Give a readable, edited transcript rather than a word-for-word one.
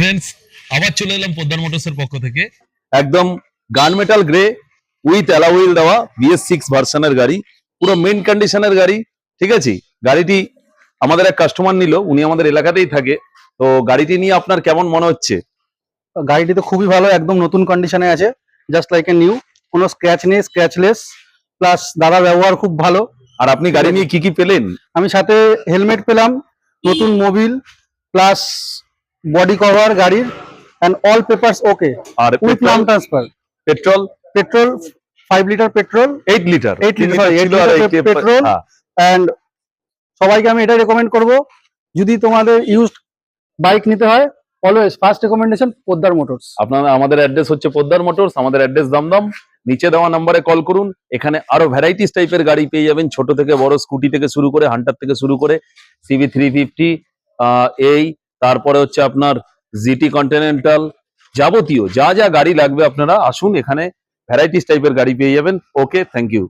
Friends, আবার চলে এলাম পোদ্দার মোটরসের পক্ষ থেকে। একদম গান metal grey with alloy wheel দেওয়া BS6 ভার্সনের গাড়ি, পুরো মেন কন্ডিশনের গাড়ি। ঠিক আছে, গাড়িটি আমাদের এক কাস্টমার নিল, উনি আমাদের এলাকাতেই থাকে। তো গাড়িটি নিয়ে আপনার কেমন মনে হচ্ছে? গাড়িটি তো খুবই ভালো, একদম নতুন কন্ডিশনে আছে, জাস্ট লাইক এ নিউ। কোনো স্ক্র্যাচ নেই, স্ক্র্যাচলেস, প্লাস দাদার ব্যবহার খুব ভালো। আর আপনি গাড়ি নিয়ে কি কি পেলেন? আমি সাথে হেলমেট পেলাম, নতুন মোবিল, প্লাস বডি কভার গাড়ির, অ্যান্ড অল পেপারস ওকে। আর উইথ নাম transfer. Petrol petrol 5 litre petrol, 8 litre 8 litre petrol. And সবাইকে আমি এটা রেকমেন্ড করব, যদি তোমাদের ইউজড বাইক নিতে হয়, always first recommendation Poddar motors. আপনারা, আমাদের অ্যাড্রেস হচ্ছে পোদ্দার মোটরস, আমাদের অ্যাড্রেস দমদম। নিচে দেওয়া নাম্বারে কল করুন, এখানে আরো ভ্যারাইটিস টাইপের গাড়ি পেয়ে যাবেন, ছোট থেকে বড়, স্কুটি থেকে শুরু করে, হান্টার থেকে শুরু করে, CB350 এই, তারপরে হচ্ছে আপনার GT কন্টিনেন্টাল, যাবতীয় যা যা গাড়ি লাগবে আপনারা আসুন, এখানে ভ্যারাইটিস টাইপের গাড়ি পেয়ে যাবেন। ওকে, থ্যাংক ইউ।